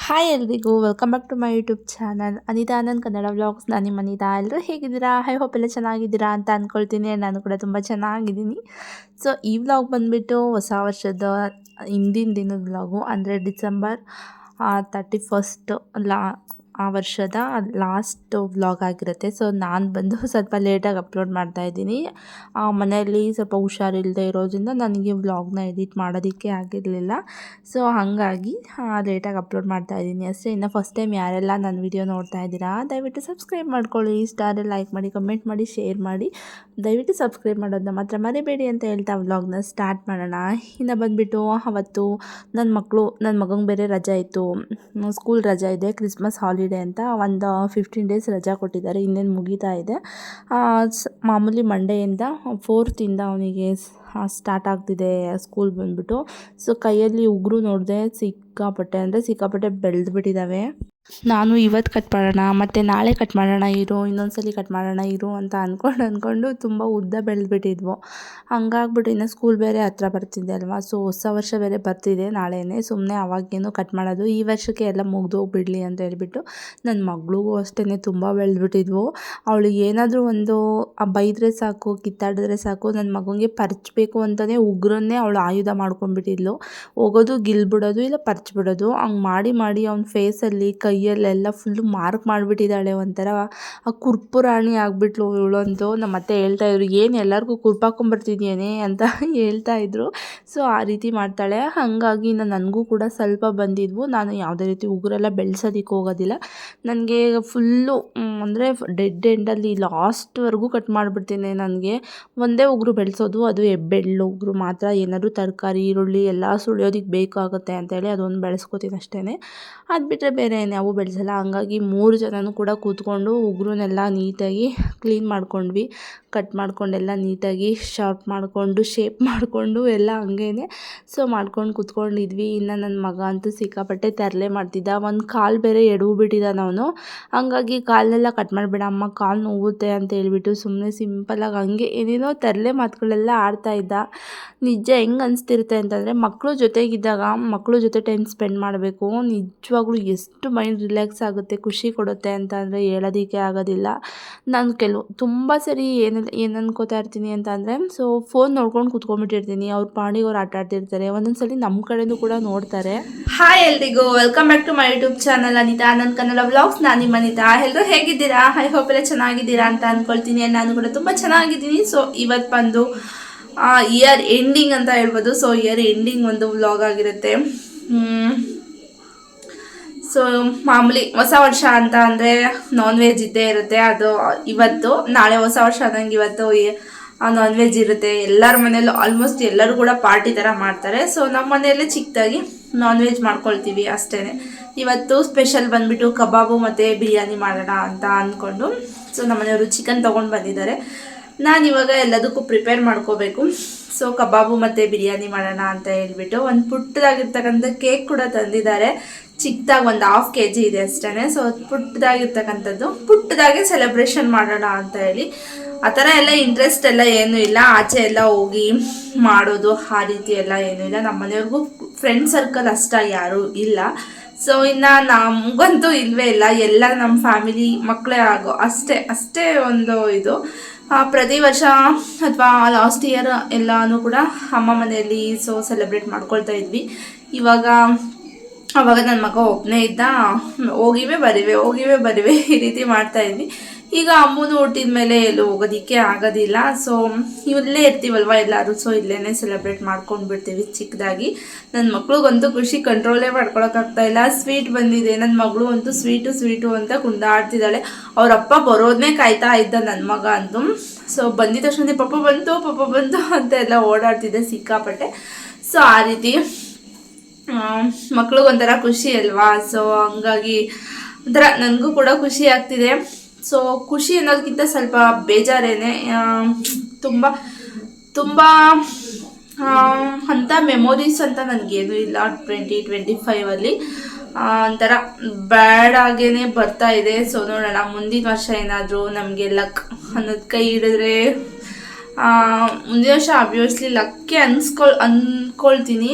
Hi ಎಲ್ರಿಗೂ welcome back to my YouTube channel Anita Anand Kannada vlogs. ನಾನು ನಿಮ್ಮ ಅನಿತಾ. ಎಲ್ಲರೂ ಹೇಗಿದ್ದೀರಾ? ಐ ಹೋಪ್ ಎಲ್ಲ ಚೆನ್ನಾಗಿದ್ದೀರಾ ಅಂತ ಅಂದ್ಕೊಳ್ತೀನಿ. ನಾನು ಕೂಡ ತುಂಬ ಚೆನ್ನಾಗಿದ್ದೀನಿ. ಸೊ ಈ ವ್ಲಾಗ್ ಬಂದುಬಿಟ್ಟು ಹೊಸ ವರ್ಷದ ಹಿಂದಿನ ದಿನದ ವ್ಲಾಗು, ಅಂದರೆ ಡಿಸೆಂಬರ್ 31 ಆ ವರ್ಷದ ಲಾಸ್ಟ್ ವ್ಲಾಗ್ ಆಗಿರುತ್ತೆ. ಸೊ ನಾನು ಬಂದು ಸ್ವಲ್ಪ ಲೇಟಾಗಿ ಅಪ್ಲೋಡ್ ಮಾಡ್ತಾಯಿದ್ದೀನಿ. ಮನೆಯಲ್ಲಿ ಸ್ವಲ್ಪ ಹುಷಾರಿಲ್ಲದೆ ಇರೋದ್ರಿಂದ ನನಗೆ ವ್ಲಾಗ್ನ ಎಡಿಟ್ ಮಾಡೋದಕ್ಕೆ ಆಗಿರಲಿಲ್ಲ. ಸೊ ಹಾಗಾಗಿ ಲೇಟಾಗಿ ಅಪ್ಲೋಡ್ ಮಾಡ್ತಾಯಿದ್ದೀನಿ ಅಷ್ಟೇ. ಇನ್ನು ಫಸ್ಟ್ ಟೈಮ್ ಯಾರೆಲ್ಲ ನನ್ನ ವಿಡಿಯೋ ನೋಡ್ತಾ ಇದ್ದೀರಾ ದಯವಿಟ್ಟು ಸಬ್ಸ್ಕ್ರೈಬ್ ಮಾಡ್ಕೊಳ್ಳಿ, ಇಷ್ಟ ಆದರೆ ಲೈಕ್ ಮಾಡಿ, ಕಮೆಂಟ್ ಮಾಡಿ, ಶೇರ್ ಮಾಡಿ. ದಯವಿಟ್ಟು ಸಬ್ಸ್ಕ್ರೈಬ್ ಮಾಡೋದನ್ನ ಮಾತ್ರ ಮರಿಬೇಡಿ ಅಂತ ಹೇಳ್ತಾ ವ್ಲಾಗ್ನ ಸ್ಟಾರ್ಟ್ ಮಾಡೋಣ. ಇನ್ನು ಬಂದುಬಿಟ್ಟು ಅವತ್ತು ನನ್ನ ಮಗಂಗೆ ಬೇರೆ ರಜೆ ಇತ್ತು, ಸ್ಕೂಲ್ ರಜೆ ಇದೆ, ಕ್ರಿಸ್ಮಸ್ ಹಾಲಿಡೇ ಅಂತ ಒಂದು 15 ಡೇಸ್ ರಜಾ ಕೊಟ್ಟಿದ್ದಾರೆ. ಇನ್ನೇನು ಮುಗೀತಾ ಇದೆ. ಮಾಮೂಲಿ ಮಂಡೆಯಿಂದ 4th ಅವನಿಗೆ ಸ್ಟಾರ್ಟ್ ಆಗ್ತಿದೆ ಸ್ಕೂಲ್ ಬಂದುಬಿಟ್ಟು. ಸೊ ಕೈಯಲ್ಲಿ ಉಗುರು ನೋಡಿದೆ, ಸಿಕ್ಕಾಪಟ್ಟೆ ಬೆಳೆದ್ಬಿಟ್ಟಿದ್ದಾವೆ. ನಾನು ಇವತ್ತು ಕಟ್ ಮಾಡೋಣ ಮತ್ತು ನಾಳೆ ಕಟ್ ಮಾಡೋಣ ಇರು, ಇನ್ನೊಂದ್ಸಲಿ ಕಟ್ ಮಾಡೋಣ ಇರು ಅಂತ ಅಂದ್ಕೊಂಡು ತುಂಬ ಉದ್ದ ಬೆಳೆದ್ಬಿಟ್ಟಿದ್ವು. ಹಂಗಾಗ್ಬಿಟ್ಟು ಇನ್ನು ಸ್ಕೂಲ್ ಬೇರೆ ಹತ್ರ ಬರ್ತಿದೆ ಅಲ್ವಾ. ಸೊ ಹೊಸ ವರ್ಷ ಬೇರೆ ಬರ್ತಿದೆ ನಾಳೆನೇ. ಸುಮ್ಮನೆ ಅವಾಗೇನು ಕಟ್ ಮಾಡೋದು, ಈ ವರ್ಷಕ್ಕೆ ಎಲ್ಲ ಮುಗ್ದೋಗ್ಬಿಡಲಿ ಅಂತ ಹೇಳ್ಬಿಟ್ಟು. ನನ್ನ ಮಗಳಿಗೂ ಅಷ್ಟೇ ತುಂಬ ಬೆಳೆದ್ಬಿಟ್ಟಿದ್ವು. ಅವಳಿಗೆ ಏನಾದರೂ ಒಂದು ಬೈದರೆ ಸಾಕು, ಕಿತ್ತಾಡಿದ್ರೆ ಸಾಕು, ನನ್ನ ಮಗನಿಗೆ ಪರ್ಚಬೇಕು ಅಂತಲೇ ಉಗ್ರನ್ನೇ ಅವಳು ಆಯುಧ ಮಾಡ್ಕೊಂಡ್ಬಿಟ್ಟಿದ್ಲು. ಹೋಗೋದು ಗಿಲ್ಬಿಡೋದು ಇಲ್ಲ ಪರ್ಚ್ಬಿಡೋದು, ಹಂಗೆ ಮಾಡಿ ಅವ್ನ ಫೇಸಲ್ಲಿ ಕೈಯಲ್ಲೆಲ್ಲ ಫುಲ್ಲು ಮಾರ್ಕ್ ಮಾಡಿಬಿಟ್ಟಿದ್ದಾಳೆ. ಒಂಥರ ಕುರ್ಪುರಾಣಿ ಆಗಿಬಿಟ್ಲು ಇವಳಂತೂ. ನಮ್ಮ ಅತ್ತೆ ಹೇಳ್ತಾಯಿದ್ರು, ಏನು ಎಲ್ಲರಿಗೂ ಕುರ್ಪಾಕೊಂಬರ್ತಿದ್ಯೇನೆ ಅಂತ ಹೇಳ್ತಾಯಿದ್ರು. ಸೊ ಆ ರೀತಿ ಮಾಡ್ತಾಳೆ. ಹಾಗಾಗಿ ನನಗೂ ಕೂಡ ಸ್ವಲ್ಪ ಬಂದಿದ್ವು. ನಾನು ಯಾವುದೇ ರೀತಿ ಉಗುರೆಲ್ಲ ಬೆಳೆಸೋದಕ್ಕೆ ಹೋಗೋದಿಲ್ಲ. ನನಗೆ ಫುಲ್ಲು ಅಂದರೆ ಡೆಡ್ ಎಂಡಲ್ಲಿ ಲಾಸ್ಟ್ವರೆಗೂ ಕಟ್ ಮಾಡಿಬಿಡ್ತೀನಿ. ನನಗೆ ಒಂದೇ ಉಗುರು ಬೆಳೆಸೋದು, ಅದು ಹೆಬ್ಬೆಳ್ಳು ಉಗುರು ಮಾತ್ರ. ಏನಾದರೂ ತರಕಾರಿ, ಈರುಳ್ಳಿ ಎಲ್ಲ ಸುಳಿಯೋದಕ್ಕೆ ಬೇಕಾಗುತ್ತೆ ಅಂತೇಳಿ ಅದೊಂದು ಬೆಳೆಸ್ಕೊತೀನಿ ಅಷ್ಟೇ. ಅದು ಬಿಟ್ಟರೆ ಬೇರೆ ಯಾವ ಬೆಳೆಸಲ್ಲ. ಹಂಗಾಗಿ 3 ಜನನೂ ಕೂಡ ಕೂತ್ಕೊಂಡು ಉಗುರನ್ನೆಲ್ಲ ನೀಟಾಗಿ ಕ್ಲೀನ್ ಮಾಡ್ಕೊಂಡ್ವಿ. ಕಟ್ ಮಾಡ್ಕೊಂಡೆಲ್ಲ ನೀಟಾಗಿ ಶಾರ್ಪ್ ಮಾಡಿಕೊಂಡು, ಶೇಪ್ ಮಾಡಿಕೊಂಡು ಎಲ್ಲ ಹಂಗೇನೆ ಸೊ ಮಾಡ್ಕೊಂಡು ಕೂತ್ಕೊಂಡಿದ್ವಿ. ಇನ್ನು ನನ್ನ ಮಗ ಅಂತೂ ಸಿಕ್ಕಾಪಟ್ಟೆ ತರಲೆ ಮಾಡ್ತಿದ್ದ. ಒಂದು ಕಾಲು ಬೇರೆ ಎಡವು ಬಿಟ್ಟಿದ್ದಾನೆ ಅವನು. ಹಂಗಾಗಿ ಕಾಲನ್ನೆಲ್ಲ ಕಟ್ ಮಾಡಿಬೇಡ ಅಮ್ಮ, ಕಾಲು ನೋವುತ್ತೆ ಅಂತ ಹೇಳ್ಬಿಟ್ಟು ಸುಮ್ಮನೆ ಸಿಂಪಲಾಗಿ ಹಂಗೆ ಏನೇನೋ ತರಲೆ ಮಾತುಗಳೆಲ್ಲ ಆಡ್ತಾಯಿದ್ದ. ನಿಜ ಹೆಂಗೆ ಅನಿಸ್ತಿರುತ್ತೆ ಅಂತಂದರೆ, ಮಕ್ಕಳು ಜೊತೆಗಿದ್ದಾಗ ಮಕ್ಕಳು ಜೊತೆ ಟೈಮ್ ಸ್ಪೆಂಡ್ ಮಾಡಬೇಕು. ನಿಜವಾಗ್ಲೂ ಎಷ್ಟು ಮೈಂಡ್ ರಿಲ್ಯಾಕ್ಸ್ ಆಗುತ್ತೆ, ಖುಷಿ ಕೊಡುತ್ತೆ ಅಂತ ಅಂದರೆ ಹೇಳೋದಕ್ಕೆ ಆಗೋದಿಲ್ಲ. ನಾನು ತುಂಬ ಸರಿ ಏನು ಅನ್ಕೋತಾ ಇರ್ತೀನಿ ಅಂತ ಅಂದರೆ, ಸೊ ಫೋನ್ ನೋಡ್ಕೊಂಡು ಕೂತ್ಕೊಂಡ್ಬಿಟ್ಟಿರ್ತೀನಿ. ಅವ್ರ ಪಾಡಿಗೆ ಅವ್ರು ಆಟ ಆಡ್ತಿರ್ತಾರೆ. ಒಂದೊಂದ್ಸಲಿ ನಮ್ಮ ಕಡೆಯೂ ಕೂಡ ನೋಡ್ತಾರೆ. ಹಾಯ್ ಎಲ್ರಿಗೂ, welcome back to my YouTube channel Anita Anand Kannada vlogs. ನಾನು ನಿಮ್ಮ ಅನಿತಾ. ಎಲ್ಲರೂ ಹೇಗಿದ್ದೀರಾ? ಐ ಹೋಪ್ ಎಲ್ಲ ಚೆನ್ನಾಗಿದ್ದೀರಾ ಅಂತ ಅಂದ್ಕೊಳ್ತೀನಿ. ನಾನು ಕೂಡ ತುಂಬ ಚೆನ್ನಾಗಿದ್ದೀನಿ. ಸೊ ಇವತ್ತು ಬಂದು ಇಯರ್ ಎಂಡಿಂಗ್ ಅಂತ ಹೇಳ್ಬೋದು. ಸೊ ಇಯರ್ ಎಂಡಿಂಗ್ ಒಂದು ವ್ಲಾಗ್ ಆಗಿರುತ್ತೆ. ಸೊ ಮಾಮೂಲಿ ಹೊಸ ವರ್ಷ ಅಂತ ಅಂದರೆ ನಾನ್ ವೆಜ್ ಇದ್ದೇ ಇರುತ್ತೆ. ಅದು ಇವತ್ತು ನಾಳೆ ಹೊಸ ವರ್ಷ ಆದಂಗೆ ಇವತ್ತು ನಾನ್ ವೆಜ್ ಇರುತ್ತೆ. ಎಲ್ಲರ ಮನೆಯಲ್ಲೂ ಆಲ್ಮೋಸ್ಟ್ ಎಲ್ಲರೂ ಕೂಡ ಪಾರ್ಟಿ ಥರ ಮಾಡ್ತಾರೆ. ಸೊ ನಮ್ಮ ಮನೆಯಲ್ಲೇ ಚಿಕ್ಕದಾಗಿ ನಾನ್ ವೆಜ್ ಮಾಡ್ಕೊಳ್ತೀವಿ ಅಷ್ಟೇ. ಇವತ್ತು ಸ್ಪೆಷಲ್ ಬಂದುಬಿಟ್ಟು ಕಬಾಬು ಮತ್ತು ಬಿರಿಯಾನಿ ಮಾಡೋಣ ಅಂತ ಅಂದ್ಕೊಂಡು, ಸೊ ನಮ್ಮ ಮನೆಯವರು ಚಿಕನ್ ತೊಗೊಂಡು ಬಂದಿದ್ದಾರೆ. ನಾನಿವಾಗ ಎಲ್ಲದಕ್ಕೂ ಪ್ರಿಪೇರ್ ಮಾಡ್ಕೋಬೇಕು. ಸೊ ಕಬಾಬು ಮತ್ತು ಬಿರಿಯಾನಿ ಮಾಡೋಣ ಅಂತ ಹೇಳ್ಬಿಟ್ಟು ಒಂದು ಪುಟ್ಟದಾಗಿರ್ತಕ್ಕಂಥ ಕೇಕ್ ಕೂಡ ತಂದಿದ್ದಾರೆ. ಚಿಕ್ಕದಾಗಿ ಒಂದು 1/2 kg ಇದೆ ಅಷ್ಟೇ. ಸೊ ಪುಟ್ಟದಾಗಿರ್ತಕ್ಕಂಥದ್ದು, ಪುಟ್ಟದಾಗೆ ಸೆಲೆಬ್ರೇಷನ್ ಮಾಡೋಣ ಅಂತ ಹೇಳಿ. ಆ ಥರ ಎಲ್ಲ ಇಂಟ್ರೆಸ್ಟ್ ಎಲ್ಲ ಏನೂ ಇಲ್ಲ. ಆಚೆ ಎಲ್ಲ ಹೋಗಿ ಮಾಡೋದು ಆ ರೀತಿ ಎಲ್ಲ ಏನೂ ಇಲ್ಲ. ನಮ್ಮ ಮನೆಯವ್ರಿಗೂ ಫ್ರೆಂಡ್ ಸರ್ಕಲ್ ಅಷ್ಟಾಗಿ ಯಾರೂ ಇಲ್ಲ. ಸೊ ಇನ್ನು ನಮಗಂತೂ ಇಲ್ಲವೇ ಇಲ್ಲ. ಎಲ್ಲ ನಮ್ಮ ಫ್ಯಾಮಿಲಿ ಮಕ್ಕಳೇ ಆಗೋ ಅಷ್ಟೇ ಒಂದು ಇದು. ಪ್ರತಿ ವರ್ಷ ಅಥವಾ ಲಾಸ್ಟ್ ಇಯರ್ ಎಲ್ಲನೂ ಕೂಡ ಅಮ್ಮ ಮನೆಯಲ್ಲಿ ಸೊ ಸೆಲೆಬ್ರೇಟ್ ಮಾಡ್ಕೊಳ್ತಾ ಇದ್ವಿ. ಅವಾಗ ನನ್ನ ಮಗ ಒಬ್ಬನೇ ಇದ್ದ, ಹೋಗಿವೇ ಬರಿವೆ ಈ ರೀತಿ ಮಾಡ್ತಾಯಿದ್ವಿ. ಈಗ ಅಮ್ಮನೂ ಹುಟ್ಟಿದ ಮೇಲೆ ಎಲ್ಲೂ ಹೋಗೋದಕ್ಕೆ ಆಗೋದಿಲ್ಲ. ಸೊ ಇಲ್ಲೇ ಇರ್ತೀವಲ್ವ ಎಲ್ಲರೂ. ಸೊ ಇಲ್ಲೇ ಸೆಲೆಬ್ರೇಟ್ ಮಾಡ್ಕೊಂಡು ಬಿಡ್ತೀವಿ ಚಿಕ್ಕದಾಗಿ. ನನ್ನ ಮಕ್ಳಿಗಂತೂ ಖುಷಿ ಕಂಟ್ರೋಲೇ ಮಾಡ್ಕೊಳಕ್ಕಾಗ್ತಾಯಿಲ್ಲ. ಸ್ವೀಟ್ ಬಂದಿದೆ, ನನ್ನ ಮಗಳು ಅಂತೂ ಸ್ವೀಟು ಅಂತ ಕುಂದಾಡ್ತಿದ್ದಾಳೆ. ಅವರಪ್ಪ ಬರೋದನ್ನೇ ಕಾಯ್ತಾ ಇದ್ದ ನನ್ನ ಮಗ ಅಂತೂ. ಸೊ ಬಂದಿದ್ದ ತಕ್ಷಣ ಪಾಪ ಬಂತು ಅಂತ ಎಲ್ಲ ಓಡಾಡ್ತಿದ್ದೆ ಸಿಕ್ಕಾಪಟ್ಟೆ. ಸೊ ಆ ರೀತಿ ಮಕ್ಳಿಗೊಂಥರ ಖುಷಿ ಅಲ್ವಾ. ಸೊ ಹಂಗಾಗಿ ಒಂಥರ ನನಗೂ ಕೂಡ ಖುಷಿ ಆಗ್ತಿದೆ. ಸೊ ಖುಷಿ ಅನ್ನೋದಕ್ಕಿಂತ ಸ್ವಲ್ಪ ಬೇಜಾರೇನೆ. ತುಂಬ ಅಂಥ ಮೆಮೊರೀಸ್ ಅಂತ ನನಗೇನೂ ಇಲ್ಲ 2025 ಒಂಥರ ಬ್ಯಾಡ್ ಆಗೇ ಬರ್ತಾ ಇದೆ. ಸೊ ನೋಡೋಣ ಮುಂದಿನ ವರ್ಷ ಏನಾದರೂ ನಮಗೆ ಲಕ್ ಅನ್ನೋದು ಕೈ ಹಿಡಿದ್ರೆ ಮುಂದಿನ ವರ್ಷ ಅಬ್ವಿಯಸ್ಲಿ ಲಕ್ಕೇ ಅಂದ್ಕೊಳ್ತೀನಿ.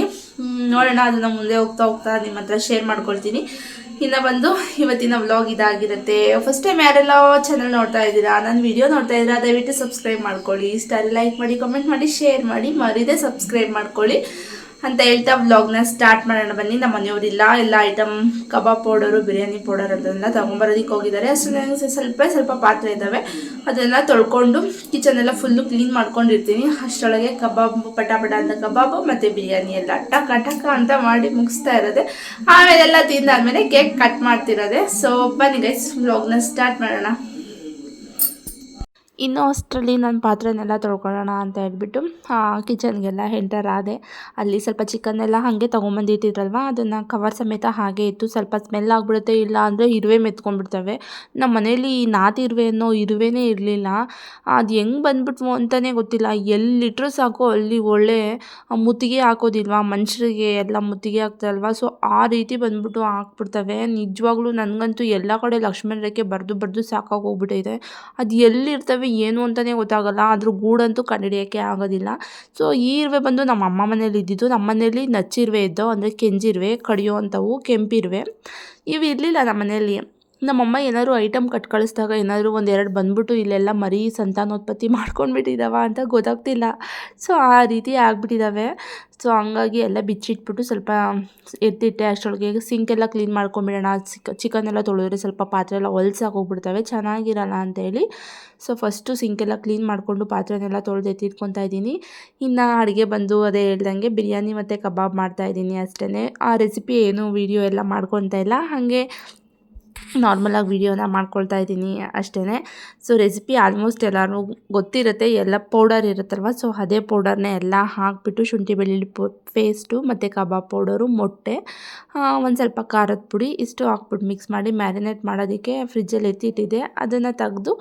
ನೋಡೋಣ, ಅದನ್ನು ಮುಂದೆ ಹೋಗ್ತಾ ಹೋಗ್ತಾ ನಿಮ್ಮ ಹತ್ರ ಶೇರ್ ಮಾಡ್ಕೊಳ್ತೀನಿ. ಇನ್ನು ಬಂದು ಇವತ್ತಿನ ವ್ಲಾಗ್ ಇದಾಗಿರುತ್ತೆ. ಫಸ್ಟ್ ಟೈಮ್ ಯಾರೆಲ್ಲ ಚಾನಲ್ ನೋಡ್ತಾ ಇದ್ದೀರಾ, ನನ್ನ ವಿಡಿಯೋ ನೋಡ್ತಾ ಇದ್ದೀರಾ, ದಯವಿಟ್ಟು ಸಬ್ಸ್ಕ್ರೈಬ್ ಮಾಡ್ಕೊಳ್ಳಿ. ಇಷ್ಟ ಲೈಕ್ ಮಾಡಿ, ಕಮೆಂಟ್ ಮಾಡಿ, ಶೇರ್ ಮಾಡಿ, ಮರೀದೆ ಸಬ್ಸ್ಕ್ರೈಬ್ ಮಾಡ್ಕೊಳ್ಳಿ ಅಂತ ಹೇಳ್ತಾ ವ್ಲಾಗ್ನ ಸ್ಟಾರ್ಟ್ ಮಾಡೋಣ ಬನ್ನಿ. ನಮ್ಮ ಮನೆಯವರಿಲ್ಲ, ಎಲ್ಲ ಐಟಮ್ ಕಬಾಬ್ ಪೌಡರು, ಬಿರಿಯಾನಿ ಪೌಡರ್ ಅದನ್ನೆಲ್ಲ ತೊಗೊಂಬರೋದಕ್ಕೆ ಹೋಗಿದ್ದಾರೆ. ಅಷ್ಟೊಂದು ಸ್ವಲ್ಪ ಪಾತ್ರೆ ಇದ್ದಾವೆ, ಅದನ್ನೆಲ್ಲ ತೊಳ್ಕೊಂಡು ಕಿಚನೆಲ್ಲ ಫುಲ್ಲು ಕ್ಲೀನ್ ಮಾಡ್ಕೊಂಡಿರ್ತೀನಿ. ಅಷ್ಟರೊಳಗೆ ಕಬಾಬ್ ಪಟ ಅಂತ ಕಬಾಬು ಮತ್ತು ಬಿರಿಯಾನಿ ಎಲ್ಲ ಟಕ ಅಂತ ಮಾಡಿ ಮುಗಿಸ್ತಾ ಇರೋದೆ. ಆಮೇಲೆ ಎಲ್ಲ ತಿಂದಾದ್ಮೇಲೆ ಕೇಕ್ ಕಟ್ ಮಾಡ್ತಿರೋದೆ. ಸೊ ಬನ್ನಿ ಗೈಸ್, ವ್ಲಾಗ್ನ ಸ್ಟಾರ್ಟ್ ಮಾಡೋಣ. ಇನ್ನು ಅಷ್ಟರಲ್ಲಿ ನಾನು ಪಾತ್ರೆನೆಲ್ಲ ತೊಳ್ಕೊಳ್ಳೋಣ ಅಂತ ಹೇಳ್ಬಿಟ್ಟು ಕಿಚನ್ಗೆಲ್ಲ ಎಂಟರ್ ಆದೆ. ಅಲ್ಲಿ ಸ್ವಲ್ಪ ಚಿಕನ್ನೆಲ್ಲ ಹಾಗೆ ತೊಗೊಂಬಂದಿಟ್ಟಿದ್ರಲ್ವ, ಅದನ್ನು ಕವರ್ ಸಮೇತ ಹಾಗೆ ಇತ್ತು. ಸ್ವಲ್ಪ ಸ್ಮೆಲ್ ಆಗಿಬಿಡುತ್ತೆ, ಇಲ್ಲ ಅಂದರೆ ಇರುವೆ ಮೆತ್ಕೊಂಡ್ಬಿಡ್ತವೆ. ನಮ್ಮ ಮನೇಲಿ ನಾಟಿ ಇರುವೆ ಅನ್ನೋ ಇರುವೆನೇ ಇರಲಿಲ್ಲ. ಅದು ಹೆಂಗೆ ಬಂದ್ಬಿಟ್ವು ಅಂತಲೇ ಗೊತ್ತಿಲ್ಲ. ಎಲ್ಲಿಟ್ಟರೂ ಸಾಕು ಅಲ್ಲಿ ಒಳ್ಳೆ ಮುತ್ತಿಗೆ ಹಾಕೋದಿಲ್ವ, ಮನುಷ್ಯರಿಗೆ ಎಲ್ಲ ಮುತ್ತಿಗೆ ಆಗ್ತಾರಲ್ವ, ಸೊ ಆ ರೀತಿ ಬಂದ್ಬಿಟ್ಟು ಹಾಕ್ಬಿಡ್ತವೆ. ನಿಜವಾಗ್ಲೂ ನನಗಂತೂ ಎಲ್ಲ ಕಡೆ ಲಕ್ಷ್ಮಣ ರೇಖೆ ಬರೆದು ಸಾಕಾಗೋಗ್ಬಿಟ್ಟಿದೆ. ಅದು ಎಲ್ಲಿರ್ತವೆ ಏನು ಅಂತಲೇ ಗೊತ್ತಾಗಲ್ಲ. ಅದ್ರ ಗೂಡಂತೂ ಕಂಡುಹಿಡಿಯೋಕ್ಕೆ ಆಗೋದಿಲ್ಲ. ಸೊ ಈ ಇರುವೆ ಬಂದು ನಮ್ಮ ಅಮ್ಮ ಮನೇಲಿ ಇದ್ದಿದ್ದು. ನಮ್ಮ ಮನೇಲಿ ನಚ್ಚಿರುವೆ ಇದ್ದವು, ಅಂದರೆ ಕೆಂಜಿರುವೆ, ಕಡಿಯೋ ಅಂಥವು, ಕೆಂಪಿರುವೆ ಇವು ಇರಲಿಲ್ಲ ನಮ್ಮ ಮನೇಲಿ. ನಮ್ಮಮ್ಮ ಏನಾದ್ರು ಐಟಮ್ ಕಟ್ ಕಳಿಸ್ದಾಗ ಏನಾದರೂ ಒಂದೆರಡು ಬಂದ್ಬಿಟ್ಟು ಇಲ್ಲೆಲ್ಲ ಮರಿ ಸಂತಾನೋತ್ಪತ್ತಿ ಮಾಡ್ಕೊಂಡ್ಬಿಟ್ಟಿದ್ದಾವ ಅಂತ ಗೊತ್ತಾಗ್ತಿಲ್ಲ. ಸೊ ಆ ರೀತಿ ಆಗಿಬಿಟ್ಟಿದ್ದಾವೆ. ಸೊ ಹಂಗಾಗಿ ಎಲ್ಲ ಬಿಚ್ಚಿಟ್ಬಿಟ್ಟು ಸ್ವಲ್ಪ ಎತ್ತಿಟ್ಟೆ. ಅಷ್ಟರೊಳಗೆ ಸಿಂಕೆಲ್ಲ ಕ್ಲೀನ್ ಮಾಡ್ಕೊಂಬಿಡೋಣ. ಚಿಕನ್ ಎಲ್ಲ ತೊಳೆದ್ರೆ ಸ್ವಲ್ಪ ಪಾತ್ರೆ ಎಲ್ಲ ಹೋಗ್ಬಿಡ್ತವೆ, ಚೆನ್ನಾಗಿರಲ್ಲ ಅಂತೇಳಿ. ಸೊ ಫಸ್ಟು ಸಿಂಕೆಲ್ಲ ಕ್ಲೀನ್ ಮಾಡಿಕೊಂಡು ಪಾತ್ರೆನೆಲ್ಲ ತೊಳೆದು ಎತ್ತಿಟ್ಕೊತಾ ಇದ್ದೀನಿ. ಇನ್ನು ಅಡುಗೆ ಬಂದು ಅದೇ ಹೇಳ್ದಂಗೆ ಬಿರಿಯಾನಿ ಮತ್ತು ಕಬಾಬ್ ಮಾಡ್ತಾಯಿದ್ದೀನಿ ಅಷ್ಟೇ. ಆ ರೆಸಿಪಿ ಏನು ವೀಡಿಯೋ ಎಲ್ಲ ಮಾಡ್ಕೊತಾ ಇಲ್ಲ, ಹಾಗೆ ನಾರ್ಮಲಾಗಿ ವೀಡಿಯೋನ ಮಾಡ್ಕೊಳ್ತಾ ಇದ್ದೀನಿ ಅಷ್ಟೇ. ಸೊ ರೆಸಿಪಿ ಆಲ್ಮೋಸ್ಟ್ ಎಲ್ಲರೂ ಗೊತ್ತಿರುತ್ತೆ, ಎಲ್ಲ ಪೌಡರ್ ಇರುತ್ತಲ್ವ, ಸೊ ಅದೇ ಪೌಡರ್ನೇ ಎಲ್ಲ ಹಾಕಿಬಿಟ್ಟು ಶುಂಠಿ ಬೆಳ್ಳುಳ್ಳಿ ಪೇಸ್ಟು ಮತ್ತು ಕಬಾಬ್ ಪೌಡರು, ಮೊಟ್ಟೆ, ಒಂದು ಸ್ವಲ್ಪ ಖಾರದ ಪುಡಿ ಇಷ್ಟು ಹಾಕ್ಬಿಟ್ಟು ಮಿಕ್ಸ್ ಮಾಡಿ ಮ್ಯಾರಿನೇಟ್ ಮಾಡೋದಕ್ಕೆ ಫ್ರಿಜ್ಜಲ್ಲಿ ಎತ್ತಿಟ್ಟಿದೆ. ಅದನ್ನು ತೆಗೆದು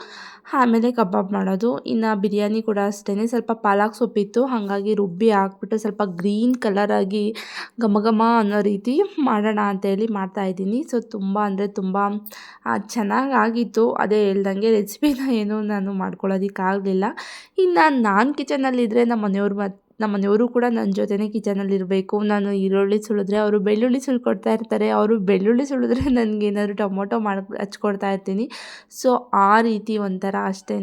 ಆಮೇಲೆ ಕಬಾಬ್ ಮಾಡೋದು. ಇನ್ನು ಬಿರಿಯಾನಿ ಕೂಡ ಅಷ್ಟೇ, ಸ್ವಲ್ಪ ಪಾಲಕ್ ಸೊಪ್ಪಿತ್ತು, ಹಾಗಾಗಿ ರುಬ್ಬಿ ಹಾಕ್ಬಿಟ್ಟು ಸ್ವಲ್ಪ ಗ್ರೀನ್ ಕಲರಾಗಿ ಘಮ ಅನ್ನೋ ರೀತಿ ಮಾಡೋಣ ಅಂತೇಳಿ ಮಾಡ್ತಾಯಿದ್ದೀನಿ. ಸೊ ತುಂಬ ಅಂದರೆ ತುಂಬ ಚೆನ್ನಾಗಾಗಿತ್ತು. ಅದೇ ಹೇಳ್ದಂಗೆ ರೆಸಿಪಿನ ಏನೂ ನಾನು ಮಾಡ್ಕೊಳ್ಳೋದಕ್ಕಾಗಲಿಲ್ಲ. ಇನ್ನು ನಾನು ಕಿಚನಲ್ಲಿದ್ದರೆ ನಮ್ಮ ಮನೆಯವರು ಕೂಡ ನನ್ನ ಜೊತೆನೇ ಕಿಚನಲ್ಲಿರಬೇಕು. ನಾನು ಈರುಳ್ಳಿ ಸುಳಿದ್ರೆ ಅವರು ಬೆಳ್ಳುಳ್ಳಿ ಸುಳ್ಕೊಡ್ತಾ ಇರ್ತಾರೆ, ಅವರು ಬೆಳ್ಳುಳ್ಳಿ ಸುಳಿದ್ರೆ ನನಗೇನಾದ್ರು ಟೊಮೊಟೊ ಹಚ್ಕೊಡ್ತಾ ಇರ್ತೀನಿ. ಸೊ ಆ ರೀತಿ ಒಂಥರ ಅಷ್ಟೇ.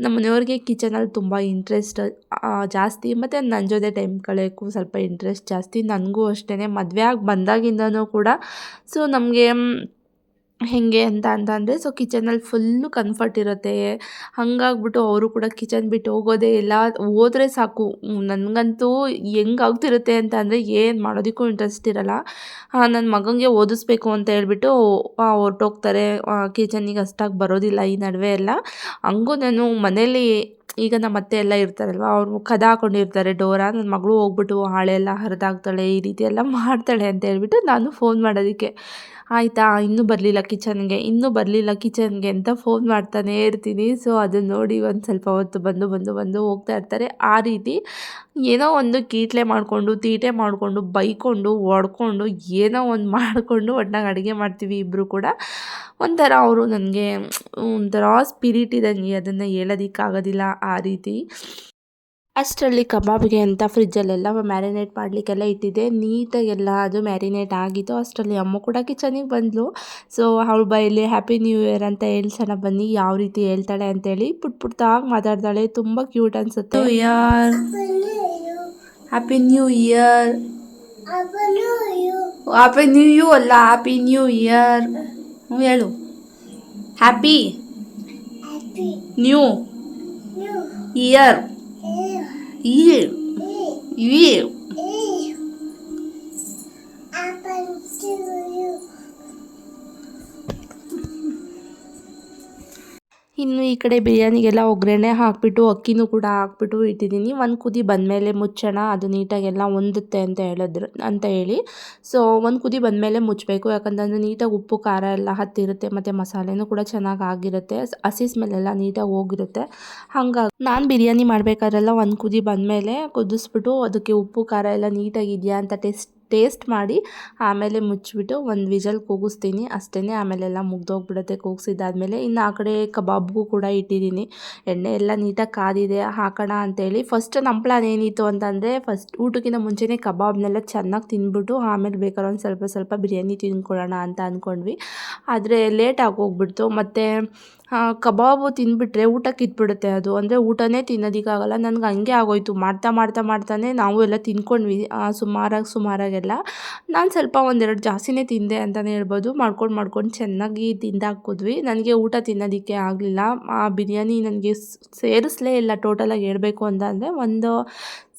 ನಮ್ಮ ಮನೆಯವ್ರಿಗೆ ಕಿಚನಲ್ಲಿ ತುಂಬ ಇಂಟ್ರೆಸ್ಟ್ ಜಾಸ್ತಿ, ಮತ್ತು ನನ್ನ ಜೊತೆ ಟೈಮ್ ಕಳೆಯೋಕ್ಕೂ ಸ್ವಲ್ಪ ಇಂಟ್ರೆಸ್ಟ್ ಜಾಸ್ತಿ. ನನಗೂ ಅಷ್ಟೇ, ಮದುವೆ ಆಗಿ ಬಂದಾಗಿಂದನೂ ಕೂಡ. ಸೊ ನಮಗೆ ಹೇಗೆ ಅಂತಂದರೆ ಸೊ ಕಿಚನಲ್ಲಿ ಫುಲ್ಲು ಕಂಫರ್ಟ್ ಇರುತ್ತೆ. ಹಾಗಾಗ್ಬಿಟ್ಟು ಅವರು ಕೂಡ ಕಿಚನ್ ಬಿಟ್ಟು ಹೋಗೋದೇ ಇಲ್ಲ. ಹೋದರೆ ಸಾಕು, ನನಗಂತೂ ಹೆಂಗಾಗ್ತಿರುತ್ತೆ ಅಂತ ಅಂದರೆ ಏನು ಮಾಡೋದಕ್ಕೂ ಇಂಟ್ರೆಸ್ಟ್ ಇರೋಲ್ಲ. ನನ್ನ ಮಗನಿಗೆ ಓದಿಸ್ಬೇಕು ಅಂತ ಹೇಳ್ಬಿಟ್ಟು ಹೊರ್ಟೋಗ್ತಾರೆ. ಕಿಚನಿಗೆ ಅಷ್ಟಾಗಿ ಬರೋದಿಲ್ಲ ಈ ನಡುವೆ ಎಲ್ಲ. ಹಂಗೂ ನಾನು ಮನೇಲಿ ಈಗ ನಮ್ಮ ಅತ್ತೆ ಎಲ್ಲ ಇರ್ತಾರಲ್ವ, ಅವರು ಕದ ಹಾಕೊಂಡಿರ್ತಾರೆ ಡೋರ. ನನ್ನ ಮಗಳು ಹೋಗ್ಬಿಟ್ಟು ಹಾಳೆ ಎಲ್ಲ ಹರಿದಾಕ್ತಾಳೆ, ಈ ರೀತಿ ಎಲ್ಲ ಮಾಡ್ತಾಳೆ ಅಂತ ಹೇಳ್ಬಿಟ್ಟು ನಾನು ಫೋನ್ ಮಾಡೋದಕ್ಕೆ, ಆಯಿತಾ ಇನ್ನೂ ಬರಲಿಲ್ಲ ಕಿಚನ್ಗೆ ಅಂತ ಫೋನ್ ಮಾಡ್ತಾನೇ ಇರ್ತೀನಿ. ಸೊ ಅದನ್ನು ನೋಡಿ ಒಂದು ಸ್ವಲ್ಪ ಹೊತ್ತು ಬಂದು ಹೋಗ್ತಾ ಇರ್ತಾರೆ. ಆ ರೀತಿ ಏನೋ ಒಂದು ಕೀಟ್ಲೆ ಮಾಡಿಕೊಂಡು, ತೀಟೆ ಮಾಡಿಕೊಂಡು, ಬೈಕೊಂಡು, ಹೊಡ್ಕೊಂಡು, ಏನೋ ಒಂದು ಮಾಡಿಕೊಂಡು ಒಟ್ನಾಗ ಅಡುಗೆ ಮಾಡ್ತೀವಿ ಇಬ್ಬರು ಕೂಡ. ಒಂಥರ ಅವರು ನನಗೆ ಒಂಥರ ಸ್ಪಿರಿಟ್ ಇದ್ದಂಗೆ, ಅದನ್ನು ಹೇಳೋದಕ್ಕಾಗೋದಿಲ್ಲ ಆ ರೀತಿ. ಅಷ್ಟರಲ್ಲಿ ಕಬಾಬ್ಗೆ ಅಂತ ಫ್ರಿಜ್ಜಲ್ಲೆಲ್ಲ ಮ್ಯಾರಿನೇಟ್ ಮಾಡಲಿಕ್ಕೆಲ್ಲ ಇಟ್ಟಿದ್ದೆ. ನೀಟಾಗೆಲ್ಲ ಅದು ಮ್ಯಾರಿನೇಟ್ ಆಗಿತ್ತು. ಅಷ್ಟರಲ್ಲಿ ಅಮ್ಮ ಕೂಡ ಕಿಚನಿಗೆ ಬಂದಳು. ಸೊ ಅವಳ ಬಾಯಲ್ಲಿ ಹ್ಯಾಪಿ ನ್ಯೂ ಇಯರ್ ಅಂತ ಹೇಳ್ಸೋಣ ಬನ್ನಿ, ಯಾವ ರೀತಿ ಹೇಳ್ತಾಳೆ ಅಂತೇಳಿ. ಪುಟ್ಟಾಗಿ ಮಾತಾಡ್ತಾಳೆ, ತುಂಬ ಕ್ಯೂಟ್ ಅನಿಸುತ್ತೆ. Happy new year, happy new you ಅಲ್ಲ, ಹ್ಯಾಪಿ ನ್ಯೂ ಇಯರ್ ಹೇಳು. Happy new year. ಇನ್ನು ಈ ಕಡೆ ಬಿರಿಯಾನಿಗೆಲ್ಲ ಒಗ್ಗರಣೆ ಹಾಕಿಬಿಟ್ಟು ಅಕ್ಕಿನೂ ಕೂಡ ಹಾಕ್ಬಿಟ್ಟು ಇಟ್ಟಿದ್ದೀನಿ. ಒಂದು ಕುದಿ ಬಂದಮೇಲೆ ಮುಚ್ಚೋಣ, ಅದು ನೀಟಾಗೆಲ್ಲ ಹೊಂದುತ್ತೆ ಅಂತ ಹೇಳಿ. ಸೊ ಒಂದು ಕುದಿ ಬಂದಮೇಲೆ ಮುಚ್ಚಬೇಕು, ಯಾಕಂತಂದರೆ ನೀಟಾಗಿ ಉಪ್ಪು ಖಾರ ಎಲ್ಲ ಹತ್ತಿರುತ್ತೆ, ಮತ್ತು ಮಸಾಲೆನೂ ಕೂಡ ಚೆನ್ನಾಗಿ ಆಗಿರುತ್ತೆ, ಹಸಿ ಸ್ಮೆಲ್ಲೆಲ್ಲ ನೀಟಾಗಿ ಹೋಗಿರುತ್ತೆ. ಹಾಗಾಗಿ ನಾನು ಬಿರಿಯಾನಿ ಮಾಡಬೇಕಾದ್ರೆಲ್ಲ ಒಂದು ಕುದಿ ಬಂದಮೇಲೆ ಕುದಿಸ್ಬಿಟ್ಟು ಅದಕ್ಕೆ ಉಪ್ಪು ಖಾರ ಎಲ್ಲ ನೀಟಾಗಿದೆಯಾ ಅಂತ ಟೆಸ್ಟ್ ಟೇಸ್ಟ್ ಮಾಡಿ ಆಮೇಲೆ ಮುಚ್ಚಿಬಿಟ್ಟು ಒಂದು ವಿಜಲ್ ಕೂಗಿಸ್ತೀನಿ ಅಷ್ಟೇ. ಆಮೇಲೆಲ್ಲ ಮುಗ್ದೋಗ್ಬಿಡುತ್ತೆ ಕೂಗಿಸಿದ್ದಾದಮೇಲೆ. ಇನ್ನು ಆ ಕಡೆ ಕಬಾಬ್ಗೂ ಕೂಡ ಇಟ್ಟಿದ್ದೀನಿ. ಎಣ್ಣೆ ಎಲ್ಲ ನೀಟಾಗಿ ಕಾದಿದೆ, ಹಾಕೋಣ ಅಂತೇಳಿ. ಫಸ್ಟ್ ನಮ್ಮ ಪ್ಲಾನ್ ಏನಿತ್ತು ಅಂತಂದರೆ ಫಸ್ಟ್ ಊಟಕ್ಕಿಂತ ಮುಂಚೆನೇ ಕಬಾಬ್ನೆಲ್ಲ ಚೆನ್ನಾಗಿ ತಿಂದ್ಬಿಟ್ಟು ಆಮೇಲೆ ಬೇಕಾದ್ರೆ ಒಂದು ಸ್ವಲ್ಪ ಸ್ವಲ್ಪ ಬಿರಿಯಾನಿ ತಿಂದ್ಕೊಳ್ಳೋಣ ಅಂತ ಅಂದ್ಕೊಂಡ್ವಿ. ಆದರೆ ಲೇಟ್ ಆಗೋಗ್ಬಿಡ್ತು. ಮತ್ತು ಕಬಾಬು ತಿಂದುಬಿಟ್ರೆ ಊಟಕ್ಕೆ ಇದ್ಬಿಡುತ್ತೆ ಅದು. ಅಂದರೆ ಊಟನೇ ತಿನ್ನೋದಕ್ಕಾಗಲ್ಲ. ನನಗೆ ಹಂಗೆ ಆಗೋಯ್ತು. ಮಾಡ್ತಾನೆ ನಾವು ಎಲ್ಲ ತಿಂದ್ಕೊಂಡ್ವಿ ಸುಮಾರಾಗೆಲ್ಲ. ನಾನು ಸ್ವಲ್ಪ ಒಂದೆರಡು ಜಾಸ್ತಿನೇ ತಿಂದೆ ಅಂತಲೇ ಹೇಳ್ಬೋದು. ಮಾಡ್ಕೊಂಡು ಚೆನ್ನಾಗಿ ತಿಂದಾಕಿದ್ವಿ. ನನಗೆ ಊಟ ತಿನ್ನೋದಕ್ಕೆ ಆಗಲಿಲ್ಲ. ಆ ಬಿರಿಯಾನಿ ನನಗೆ ಸೇರಿಸಲೇ ಇಲ್ಲ. ಟೋಟಲಾಗಿ ಹೇಳ್ಬೇಕು ಅಂತಂದರೆ ಒಂದು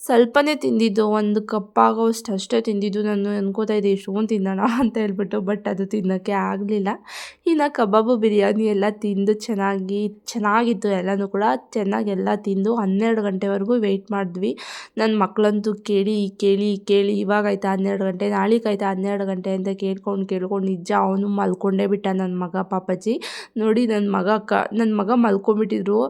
ಸ್ವಲ್ಪನೇ ತಿಂದಿದ್ದು, ಒಂದು ಕಪ್ಪಾಗೋಷ್ಟು ಅಷ್ಟೇ ತಿಂದಿದ್ದು. ನಾನು ಅನ್ಕೋತಾ ಇದ್ದೆ ಇಷ್ಟೊಂದು ತಿನ್ನೋಣ ಅಂತ ಹೇಳ್ಬಿಟ್ಟು, ಬಟ್ ಅದು ತಿನ್ನೋಕ್ಕೆ ಆಗಲಿಲ್ಲ. ಇನ್ನು ಕಬಾಬು ಬಿರಿಯಾನಿ ಎಲ್ಲ ತಿಂದು ಚೆನ್ನಾಗಿತ್ತು ಎಲ್ಲನೂ ಕೂಡ. ಚೆನ್ನಾಗೆಲ್ಲ ತಿಂದು 12 ಗಂಟೆವರೆಗೂ ವೆಯ್ಟ್ ಮಾಡಿದ್ವಿ. ನನ್ನ ಮಕ್ಕಳಂತೂ ಕೇಳಿ ಇವಾಗಾಯ್ತಾ 12 ಗಂಟೆ, ನಾಳೆಗಾಯ್ತಾ 12 ಗಂಟೆ ಅಂತ ಕೇಳ್ಕೊಂಡು ನಿಜ ಅವನು ಮಲ್ಕೊಂಡೇ ಬಿಟ್ಟ ನನ್ನ ಮಗ ಪಾಪಜ್ಜಿ. ನೋಡಿ ನನ್ನ ಮಗ ಮಲ್ಕೊಂಡ್ಬಿಟ್ಟಿದ್ರು.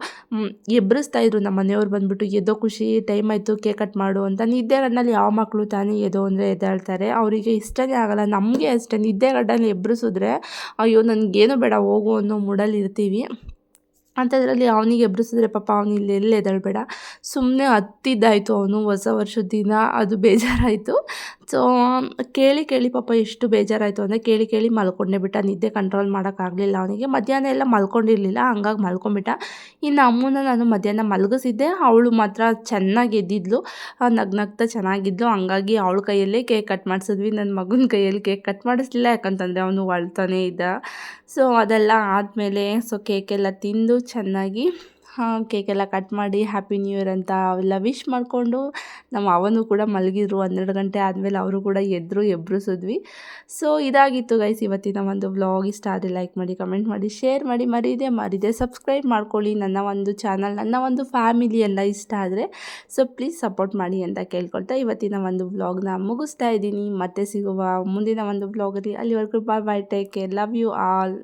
ಎಬ್ಬರಿಸ್ತಾಯಿದ್ರು ನಮ್ಮ ಮನೆಯವ್ರು ಬಂದುಬಿಟ್ಟು, ಎದ್ದೋ ಖುಷಿ ಟೈಮ್ ಆಯಿತು ಕೇಕ್ ಕಟ್ ಮಾಡು ಅಂತ. ನಿದ್ದೆಗಣ್ಣಲ್ಲಿ ಯಾವ ಮಕ್ಕಳು ತಾನೇ ಎದೋ ಅಂದರೆ ಎದ್ದೇಳ್ತಾರೆ. ಅವರಿಗೆ ಇಷ್ಟನೇ ಆಗಲ್ಲ. ನಮಗೆ ಅಷ್ಟೇ ನಿದ್ದೆಗಣ್ಣಲ್ಲಿ ಎಬ್ಬರಿಸಿದ್ರೆ ಅಯ್ಯೋ ನನಗೇನು ಬೇಡ ಹೋಗು ಅನ್ನೋ ಮೂಡಲ್ಲಿ ಇರ್ತೀವಿ. ಅಂಥದ್ರಲ್ಲಿ ಅವನಿಗೆ ಎಬ್ಬರಿಸಿದ್ರೆ ಪಾಪ ಅವನು ಇಲ್ಲಿ ಎಲ್ಲಿ ಎದ್ದೇಳಬೇಡ. ಸುಮ್ಮನೆ ಹತ್ತಿದ್ದಾಯಿತು ಅವನು ಹೊಸ ವರ್ಷದ ದಿನ. ಅದು ಬೇಜಾರಾಯಿತು. ಸೊ ಕೇಳಿ ಪಾಪ ಎಷ್ಟು ಬೇಜಾರಾಯಿತು ಅಂದರೆ ಕೇಳಿ ಮಲ್ಕೊಂಡೇ ಬಿಟ್ಟ. ನಿದ್ದೆ ಕಂಟ್ರೋಲ್ ಮಾಡೋಕ್ಕಾಗಲಿಲ್ಲ ಅವನಿಗೆ. ಮಧ್ಯಾಹ್ನ ಎಲ್ಲ ಮಲ್ಕೊಂಡಿರಲಿಲ್ಲ, ಹಂಗಾಗಿ ಮಲ್ಕೊಂಬಿಟ್ಟ. ಇನ್ನು ಅಮ್ಮನ ನಾನು ಮಧ್ಯಾಹ್ನ ಮಲಗಿಸಿದ್ದೆ. ಅವಳು ಮಾತ್ರ ಚೆನ್ನಾಗಿ ಎದ್ದಿದ್ಲು, ನಗ್ನಗ್ತಾ ಚೆನ್ನಾಗಿದ್ಲು. ಹಂಗಾಗಿ ಅವಳ ಕೈಯಲ್ಲೇ ಕೇಕ್ ಕಟ್ ಮಾಡಿಸಿದ್ವಿ. ನನ್ನ ಮಗನ ಕೈಯಲ್ಲಿ ಕೇಕ್ ಕಟ್ ಮಾಡಿಸ್ಲಿಲ್ಲ, ಯಾಕಂತಂದರೆ ಅವನು ಅಳ್ತಾನೇ ಇದ್ದ. ಸೊ ಅದೆಲ್ಲ ಆದಮೇಲೆ ಕೇಕೆಲ್ಲ ತಿಂದು ಚೆನ್ನಾಗಿ ಕೇಕೆಲ್ಲ ಕಟ್ ಮಾಡಿ ಹ್ಯಾಪಿ ನ್ಯೂ ಇಯರ್ ಅಂತ ಅವೆಲ್ಲ ವಿಶ್ ಮಾಡಿಕೊಂಡು ನಮ್ಮ ಅವನು ಕೂಡ ಮಲಗಿದ್ರು. 12 ಗಂಟೆ ಆದಮೇಲೆ ಅವರು ಕೂಡ ಎಬ್ಬರಿಸಿದ್ವಿ. ಸೊ ಇದಾಗಿತ್ತು ಗೈಸ್ ಇವತ್ತಿನ ಒಂದು ವ್ಲಾಗ್. ಇಷ್ಟ ಆದರೆ ಲೈಕ್ ಮಾಡಿ, ಕಮೆಂಟ್ ಮಾಡಿ, ಶೇರ್ ಮಾಡಿ, ಮರಿದೆ ಸಬ್ಸ್ಕ್ರೈಬ್ ಮಾಡ್ಕೊಳ್ಳಿ ನನ್ನ ಒಂದು ಚಾನಲ್, ನನ್ನ ಒಂದು ಫ್ಯಾಮಿಲಿ ಎಲ್ಲ ಇಷ್ಟ ಆದರೆ. ಸೊ ಪ್ಲೀಸ್ ಸಪೋರ್ಟ್ ಮಾಡಿ ಅಂತ ಕೇಳ್ಕೊಳ್ತಾ ಇವತ್ತಿನ ಒಂದು ವ್ಲಾಗ್ನ ಮುಗಿಸ್ತಾ ಇದ್ದೀನಿ. ಮತ್ತೆ ಸಿಗುವ ಮುಂದಿನ ಒಂದು ವ್ಲಾಗಲ್ಲಿ. ಅಲ್ಲಿವರೆಗೂ bye, take care, love you all.